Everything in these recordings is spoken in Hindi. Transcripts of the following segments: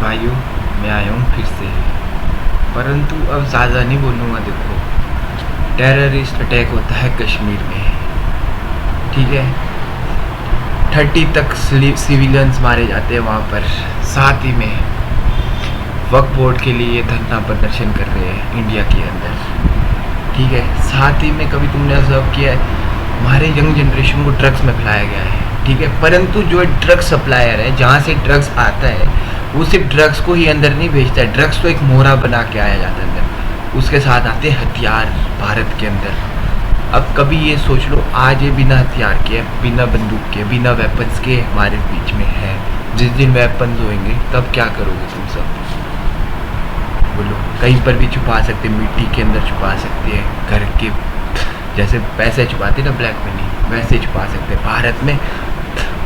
भाइयों, मैं आया हूँ फिर से, परंतु अब ज़्यादा नहीं बोलूँगा। देखो, टेररिस्ट अटैक होता है कश्मीर में, ठीक है। 30 तक सिविलियंस मारे जाते हैं वहाँ पर। साथ ही में वक्फ बोर्ड के लिए धरना प्रदर्शन कर रहे हैं इंडिया के अंदर, ठीक है। साथ ही में कभी तुमने ऑब्जर्व किया है, हमारे यंग जनरेशन को ड्रग्स में फैलाया गया है, ठीक है। परंतु जो ड्रग्स सप्लायर है, जहाँ से ड्रग्स आता है, वो सिर्फ ड्रग्स को ही अंदर नहीं भेजता है। ड्रग्स तो एक मोहरा बना के आया जाता है अंदर, उसके साथ आते हैं हथियार भारत के अंदर। अब कभी ये सोच लो, आज ये बिना हथियार के, बिना बंदूक के, बिना वेपन्स के हमारे बीच में है। जिस दिन वेपन्स होंगे तब क्या करोगे तुम सब? बोलो। कहीं पर भी छुपा सकते, मिट्टी के अंदर छुपा सकते हैं, घर के जैसे पैसे छुपाते ना ब्लैक मनी, वैसे छुपा सकते हैं। भारत में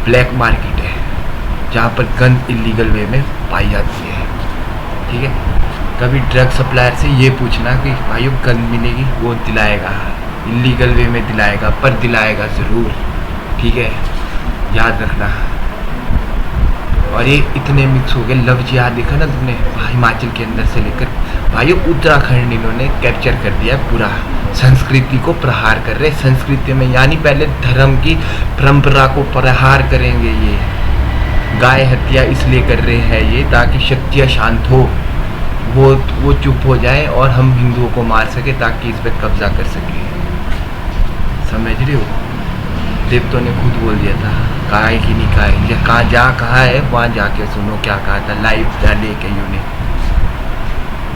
ब्लैक मार्केट है जहाँ पर गन इलीगल वे में पाई जाती है, ठीक है। कभी ड्रग सप्लायर से ये पूछना कि भाइयों गन मिलेगी, वो दिलाएगा, इलीगल वे में दिलाएगा, पर दिलाएगा ज़रूर, ठीक है, याद रखना। और ये इतने मिक्स हो गए। लव जिहाद देखा ना तुमने, हिमाचल के अंदर से लेकर भाइयों उत्तराखंड इन्होंने कैप्चर कर दिया पूरा। संस्कृति को प्रहार कर रहे, संस्कृति में, यानी पहले धर्म की परंपरा को प्रहार करेंगे ये। गाय हत्या इसलिए कर रहे हैं ये, ताकि शक्तियाँ शांत हो, वो चुप हो जाए और हम हिंदुओं को मार सके, ताकि इस पर कब्जा कर सके। समझ रहे हो? देवतों ने खुद बोल दिया था, काय की नहीं काय, या कहा है वहाँ जाके सुनो क्या कहा था, लाइव लेके यूने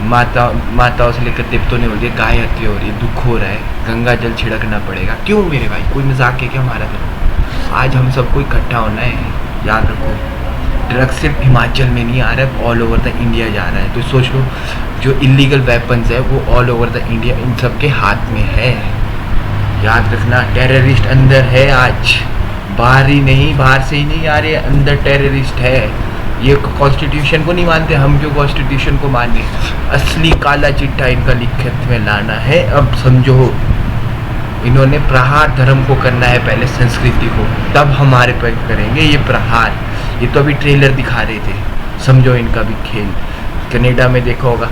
माताओं से लेकर देवतों ने बोल दिया गाय हत्या हो रही है, दुख हो रहा है, गंगा जल छिड़कना पड़ेगा। क्यों मेरे भाई, कोई मजाक है क्या हमारा? तो आज हम सबको इकट्ठा होना है, याद रखो। ड्रग्स सिर्फ हिमाचल में नहीं आ रहा है, ऑल ओवर द इंडिया जा रहा है। तो सोच लो, जो इलीगल वेपन्स है वो all over the India in सब के हाथ में है। याद रखना, टेररिस्ट अंदर है आज, बाहर ही नहीं, बाहर से ही नहीं आ रहे, अंदर टेररिस्ट है। ये कॉन्स्टिट्यूशन को नहीं मानते, हम जो कॉन्स्टिट्यूशन को माने, असली काला चिट्ठा इनका लिखत में लाना है। अब समझो, इन्होंने प्रहार धर्म को करना है, पहले संस्कृति को, तब हमारे पर करेंगे ये प्रहार। ये तो अभी ट्रेलर दिखा रहे थे, समझो इनका भी खेल। कनाडा में देखा होगा,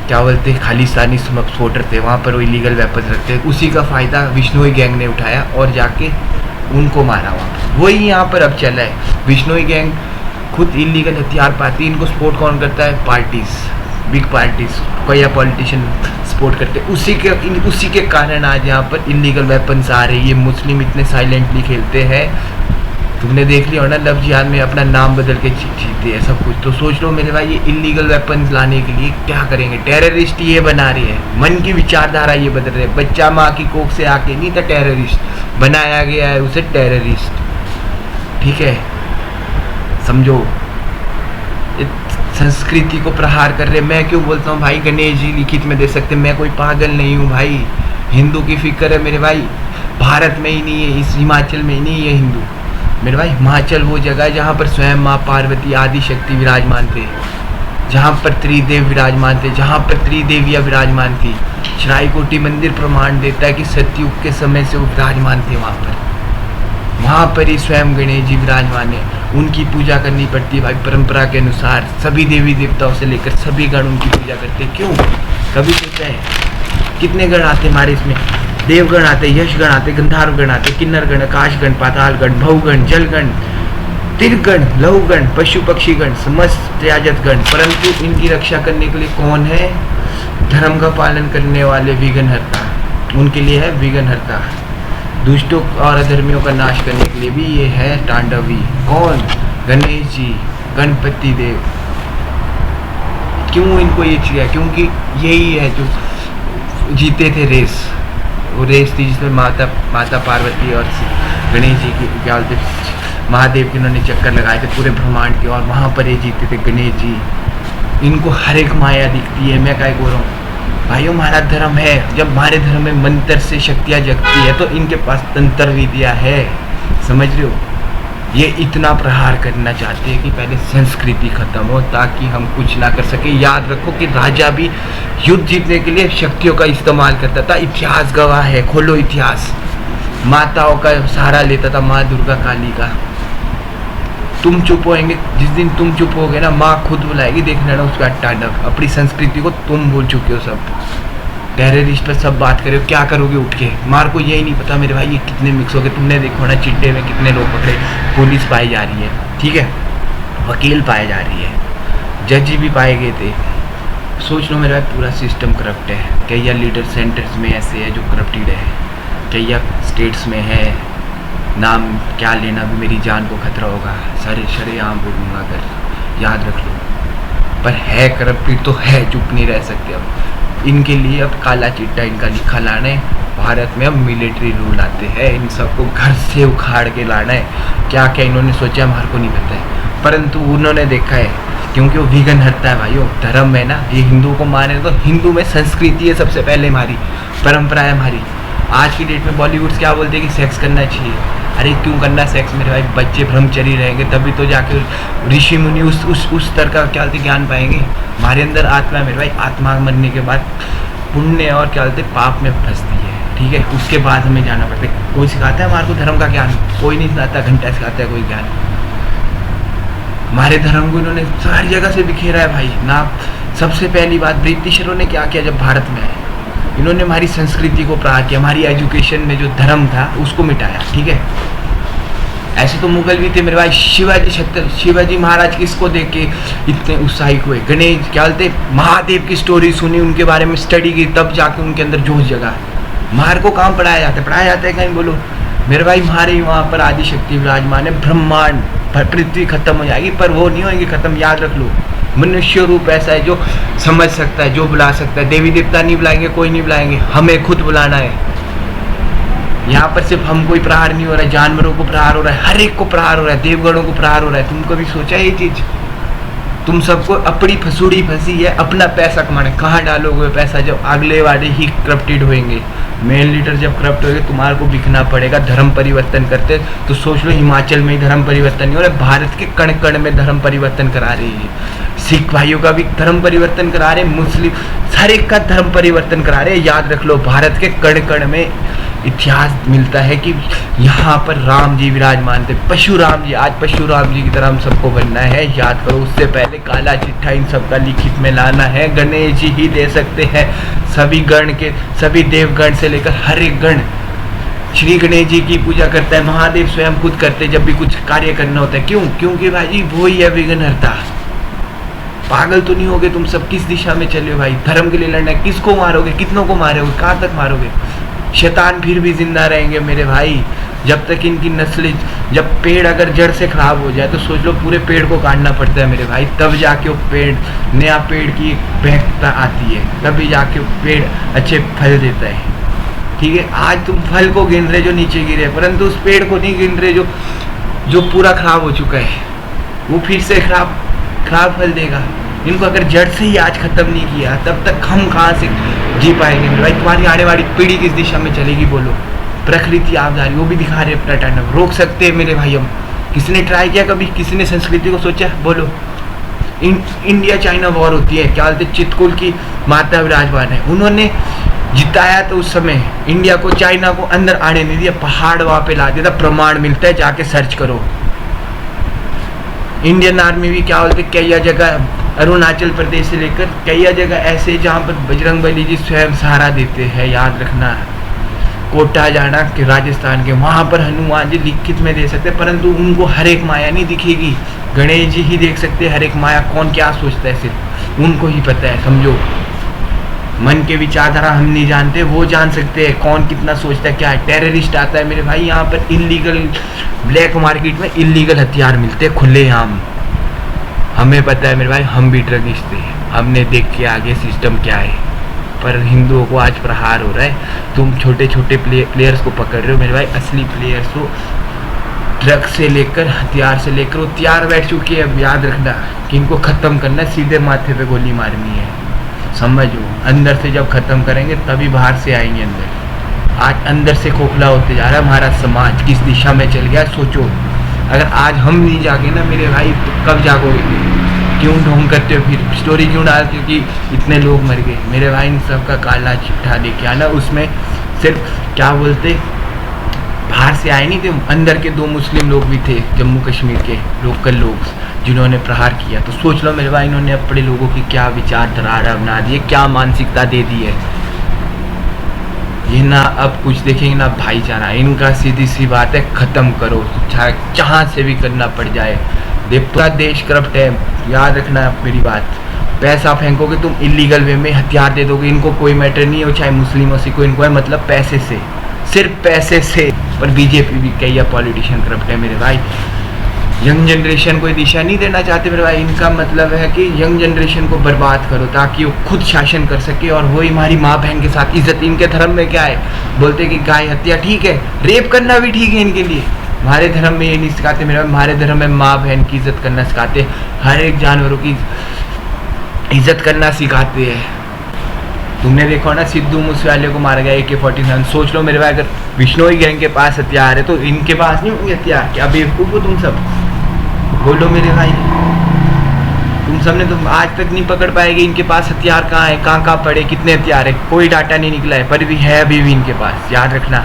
क्या बोलते, खालिस्तानी सपोर्टर थे, वहाँ पर वो इलीगल वेपन्स रखते, उसी का फ़ायदा विश्नोई गैंग ने उठाया और जाके उनको मारा वहाँ। वही यहाँ पर अब चला है। विश्नोई गैंग खुद इलीगल हथियार पाती, इनको सपोर्ट कौन करता है? पार्टीज़, बिग पार्टीज़, कोई पॉलिटिशियन सपोर्ट करते, उसी के कारण आज यहाँ पर इलीगल वेपन्स आ रहे हैं। ये मुस्लिम इतने साइलेंटली खेलते हैं, तुमने देख लिया हो ना, लव जिहाद में अपना नाम बदल के जीते हैं सब कुछ। तो सोच लो मेरे भाई, ये इलीगल वेपन्स लाने के लिए क्या करेंगे? टेररिस्ट ये बना रही है, मन की विचारधारा ये बदल रही है। बच्चा माँ की कोख से आके नहीं था टेररिस्ट, बनाया गया है उसे टेररिस्ट, ठीक है, समझो। संस्कृति को प्रहार कर रहे। मैं क्यों बोलता हूँ भाई, गणेश जी लिखित में दे सकते, मैं कोई पागल नहीं हूँ भाई। हिंदू की फिक्र है मेरे भाई, भारत में ही नहीं है, इस हिमाचल में ही नहीं है हिंदू मेरे भाई। हिमाचल वो जगह है जहाँ पर स्वयं माँ पार्वती आदि शक्ति विराजमान थे, जहाँ पर त्रिदेव विराजमान थे, जहाँ पर त्रिदेवियाँ विराजमान थी। श्राइकोटी मंदिर प्रमाण देता है कि सतयुग के समय से वो विराजमान थे वहाँ पर ही स्वयं गणेश जी विराजमान है। उनकी पूजा करनी पड़ती है भाई परंपरा के अनुसार। सभी देवी देवताओं से लेकर सभी गण उनकी पूजा करते हैं। क्यों? कभी सोचा है कितने गण आते हमारे इसमें? देवगण आते, यशगण आते, गंधर्व गण आते, किन्नर गण, आकाश गण, पाताल गण, भवगण, जलगण, तिरगण, लहुगण, पशु पक्षी गण, समस्त त्याजत गण। परंतु इनकी रक्षा करने के लिए कौन है? धर्म का पालन करने वाले विघ्नहर्ता, उनके लिए है विघ्नहर्ता। दुष्टों और अधर्मियों का नाश करने के लिए भी ये है तांडवी। कौन? गणेश जी, गणपति देव। क्यों इनको ये चाहिए? क्योंकि यही है जो जीते थे रेस। वो रेस थी जिसमें माता पार्वती और गणेश जी की, क्या बोलते, महादेव के उन्होंने चक्कर लगाए थे पूरे ब्रह्मांड के, और वहाँ पर ये जीते थे गणेश जी। इनको हर एक माया दिखती है। मैं क्या बोल रहा हूँ भाइयों, हमारा धर्म है, जब हमारे धर्म में मंत्र से शक्तियाँ जगती है तो इनके पास तंत्र विद्या है, समझ रहे हो? ये इतना प्रहार करना चाहते हैं कि पहले संस्कृति खत्म हो, ताकि हम कुछ ना कर सके। याद रखो कि राजा भी युद्ध जीतने के लिए शक्तियों का इस्तेमाल करता था। इतिहास गवाह है, खोलो इतिहास। माताओं का सहारा लेता था, माँ दुर्गा काली का। तुम चुप होएंगे, जिस दिन तुम चुप होगे ना, माँ खुद बुलाएगी, देख लेना उसका तांडव। अपनी संस्कृति को तुम भूल चुके हो सब, टेररिस्ट पे सब बात करे हो, क्या करोगे उठ के? मार को यही नहीं पता मेरे भाई ये कितने मिक्स हो गए। तुमने देखो ना चिट्टे में कितने लोग पकड़े, पुलिस पाई जा रही है, ठीक है, वकील पाए जा रही है, जज भी पाए गए थे। सोच लो मेरा पूरा सिस्टम करप्ट है। कई लीडर सेंटर्स में ऐसे है जो करप्टेड है, कई स्टेट्स में है, नाम क्या लेना भी मेरी जान को खतरा होगा, सारे शरेआम बोलूँगा अगर, याद रख लो। पर है करप्टेड तो है, चुप नहीं रह सकते। अब इनके लिए अब काला चिट्टा इनका लिखा लाना है। भारत में अब मिलिट्री रूल आते हैं, इन सबको घर से उखाड़ के लाना है। क्या क्या इन्होंने सोचा हमारे को नहीं पता है, परंतु उन्होंने देखा है, क्योंकि वो विघन हटता है भाइयों। धर्म है ना, ये हिंदू को माने तो हिंदू में संस्कृति है सबसे पहले, हमारी परंपरा है हमारी। आज की डेट में बॉलीवुड क्या बोलते हैं कि सेक्स करना चाहिए। अरे क्यों करना सेक्स मेरे भाई? बच्चे ब्रह्मचरी रहेंगे तभी तो जाके ऋषि मुनि उस स्तर का क्या बोलते ज्ञान पाएंगे। हमारे अंदर आत्मा है मेरे भाई, आत्मा मरने के बाद पुण्य और क्या बोलते पाप में फंसती है, ठीक है, उसके बाद हमें जाना पड़ता है। कोई सिखाता है हमारे को धर्म का ज्ञान? कोई नहीं सिखाता, घंटा सिखाता है कोई ज्ञान। हमारे धर्म को इन्होंने सारी जगह से बिखेरा है भाई ना। सबसे पहली बात ब्रिटिशरों ने क्या किया जब भारत में आए, इन्होंने हमारी संस्कृति को प्रहार किया, हमारी एजुकेशन में जो धर्म था उसको मिटाया, ठीक है। ऐसे तो मुगल भी थे मेरे भाई, शिवाजी महाराज किसको देख के इतने उत्साहित हुए? गणेश क्या बोलते महादेव की स्टोरी सुनी, उनके बारे में स्टडी की, तब जाके उनके अंदर जोश जगा। मार को काम पढ़ाया जाता है कहीं बोलो मेरे भाई? हमारे वहाँ पर आदि शक्ति विराजमान है, ब्रह्मांड पृथ्वी खत्म हो जाएगी पर वो नहीं होंगी खत्म, याद रख लो। मनुष्य रूप ऐसा है जो समझ सकता है, जो बुला सकता है। देवी देवता नहीं बुलाएंगे, कोई नहीं बुलाएंगे, हमें खुद बुलाना है। यहाँ पर सिर्फ हम कोई प्रहार नहीं हो रहा है, जानवरों को प्रहार हो रहा है, हर एक को प्रहार हो रहा है, देवगणों को प्रहार हो रहा है। तुम कभी सोचा ये चीज? तुम सबको अपनी फसूड़ी फंसी है, अपना पैसा कमाने। कहाँ डालोगे पैसा जब अगले वाले ही करप्टेड होंगे? मेन लीडर जब करप्ट होंगे तुम्हारे को बिकना पड़ेगा। धर्म परिवर्तन करते तो सोच लो हिमाचल में ही धर्म परिवर्तन नहीं हो रहा, भारत के कण कण में धर्म परिवर्तन करा रही है। सिख भाइयों का भी धर्म परिवर्तन करा रहे, मुस्लिम हर एक का धर्म परिवर्तन करा रहे। याद रख लो भारत के कण कण में इतिहास मिलता है कि यहाँ पर राम जी विराजमान थे, परशुराम जी। आज परशुराम जी की तरह हम सबको बनना है, याद करो। उससे पहले काला चिट्ठा इन सबका लिखित में लाना है। गणेश जी ही दे सकते हैं, सभी गण के, सभी देवगण से लेकर हर एक गण श्री गणेश जी की पूजा करता है। महादेव स्वयं खुद करते जब भी कुछ कार्य करना होता है। क्यों? क्योंकि भाई वो ही है विघ्नहर्ता। पागल तो नहीं होगे तुम सब? किस दिशा में चले हो भाई? धर्म के लिए लड़ना है, किसको मारोगे? कितनों को मारोगे? कहाँ तक मारोगे? शैतान फिर भी जिंदा रहेंगे मेरे भाई जब तक इनकी नस्लें, जब पेड़ अगर जड़ से खराब हो जाए तो सोच लो पूरे पेड़ को काटना पड़ता है मेरे भाई, तब जाके वो पेड़, नया पेड़ की एक महकता आती है, तभी जाके वो पेड़ अच्छे फल देता है, ठीक है। आज तुम फल को गिन रहे जो नीचे गिरे, परंतु उस पेड़ को नहीं गिन रहे जो पूरा खराब हो चुका है। वो फिर से खराब फल देगा। इनको अगर जड़ से ही आज खत्म नहीं किया तब तक हम कहाँ से जी पाएंगे मेरे भाई? तुम्हारी आने वाली पीढ़ी किस दिशा में चलेगी बोलो? प्रकृति आपदारी वो भी दिखा रहे अपना टैंडव। रोक सकते हैं मेरे भाई हम? किसी ने ट्राई किया कभी? किसी ने संस्कृति को सोचा बोलो? इंडिया चाइना वॉर होती है, क्या बोलते चित्रकूट की माता विराजमान है, उन्होंने जिताया तो उस समय इंडिया को, चाइना को अंदर आने नहीं दिया, पहाड़ वहाँ पे ला दिया था। प्रमाण मिलता है, जाके सर्च करो। इंडियन आर्मी भी क्या बोलते कई जगह, अरुणाचल प्रदेश से लेकर कई जगह ऐसे जहाँ पर बजरंगबली जी स्वयं सहारा देते हैं, याद रखना। कोटा जाना कि राजस्थान के, वहाँ पर हनुमान जी लिखित में दे सकते, परंतु उनको हर एक माया नहीं दिखेगी। गणेश जी ही देख सकते हर एक माया, कौन क्या सोचता है सिर्फ उनको ही पता है, समझो। मन के विचारधारा हम नहीं जानते, वो जान सकते हैं कौन कितना सोचता है, क्या है। टेररिस्ट आता है मेरे भाई, यहाँ पर इलीगल ब्लैक मार्केट में इलीगल हथियार मिलते हैं खुलेआम। हमें पता है मेरे भाई, हम भी ड्रगिस्ट थे, हमने देख के आगे सिस्टम क्या है। पर हिंदुओं को आज प्रहार हो रहा है। तुम छोटे छोटे प्लेयर्स को पकड़ रहे हो मेरे भाई, असली प्लेयर्स को ड्रग से लेकर हथियार से लेकर वो तैयार बैठ चुकी है। अब याद रखना कि इनको ख़त्म करना, सीधे माथे पे गोली मारनी है, समझो। अंदर से जब ख़त्म करेंगे तभी बाहर से आएंगे अंदर। आज अंदर से खोखला होते जा रहा है हमारा समाज, किस दिशा में चल गया सोचो। अगर आज हम नहीं जागे ना मेरे भाई तो कब जागोगे? क्यों ढोंग करते हो फिर? स्टोरी क्यों डालते हो कि इतने लोग मर गए? मेरे भाई इन सब का काला चिट्ठा लेके आना, उसमें सिर्फ क्या बोलते बाहर से आए नहीं थे, अंदर के 2 मुस्लिम लोग भी थे, जम्मू कश्मीर के लोकल लोग, जिन्होंने प्रहार किया। तो सोच लो मेरे भाई, इन्होंने अपने लोगों की क्या विचारधारा बना दी है, क्या मानसिकता दे दी है। ये ना अब कुछ देखेंगे ना भाईचारा, इनका सीधी सी बात है, ख़त्म करो, चाहे जहाँ से भी करना पड़ जाए। पूरा देश करप्ट है, याद रखना मेरी बात। पैसा फेंकोगे तुम इलीगल वे में, हथियार दे दोगे, इनको कोई मैटर नहीं हो, चाहे मुस्लिम हो सिख हो, इनको है मतलब पैसे से, सिर्फ पैसे से। पर बीजेपी भी कई पॉलिटिशियन करप्ट है मेरे भाई। यंग जनरेशन को दिशा नहीं देना चाहते मेरे भाई। इनका मतलब है कि यंग जनरेशन को बर्बाद करो ताकि वो खुद शासन कर सके, और वही हमारी माँ बहन के साथ इज्जत। इनके धर्म में क्या है, बोलते कि गाय हत्या ठीक है, रेप करना भी ठीक है इनके लिए। हमारे धर्म में ये नहीं सिखाते मेरे भाई। हमारे धर्म में माँ बहन की इज्जत करना सिखाते, हर एक जानवरों की इज्जत करना सिखाते हैं। तुमने देखो ना, सिद्धू मूसेवाले को मारा गया AK-47। सोच लो मेरे भाई, अगर बिश्नोई गैंग के पास हथियार है तो इनके पास नहीं होंगे हथियार? क्या बेवकूफ़ हो तुम सब? बोलो मेरे भाई, तुम सबने तो आज तक नहीं पकड़ पाएगी इनके पास हथियार कहाँ है, कहाँ पड़े, कितने हथियार है, कोई डाटा नहीं निकला है, पर भी है अभी भी इनके पास। याद रखना,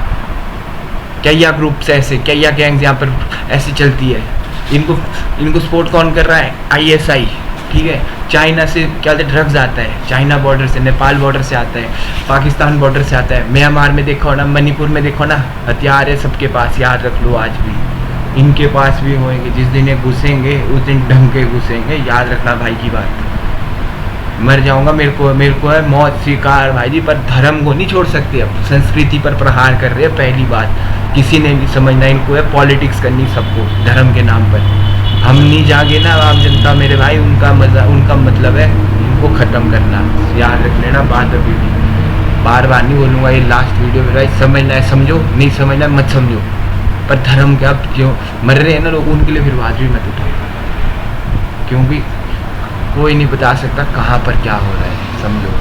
क्या ग्रुप्स ऐसे, क्या गैंग्स यहाँ पर ऐसे चलती है। इनको सपोर्ट कौन कर रहा है? ISI, ठीक है। चाइना से क्या ड्रग्स आता है, चाइना बॉर्डर से, नेपाल बॉर्डर से आता है, पाकिस्तान बॉर्डर से आता है। म्यांमार में देखो ना, मणिपुर में देखो ना, हथियार है सबके पास। याद रख लो, आज भी इनके पास भी होंगे। जिस दिन ये घुसेंगे उस दिन ढंग के घुसेंगे, याद रखना भाई की बात। मर जाऊंगा, मेरे को है मौत स्वीकार भाई जी, पर धर्म को नहीं छोड़ सकते। अब संस्कृति पर प्रहार कर रहे हैं, पहली बात। किसी ने नहीं समझना, इनको है पॉलिटिक्स करनी सबको धर्म के नाम पर। हम नहीं जागे ना आम जनता मेरे भाई, उनका मतलब है इनको ख़त्म करना। याद रख लेना बात। अभी भी बार बार नहीं बोलूँगा, ये लास्ट वीडियो मेरा भाई। समझना है समझो, नहीं समझना है मत समझो, पर धर्म का जो मर रहे हैं ना लोग, उनके लिए फिर आवाज़ भी मत उठाओ, क्योंकि कोई नहीं बता सकता कहाँ पर क्या हो रहा है, समझो।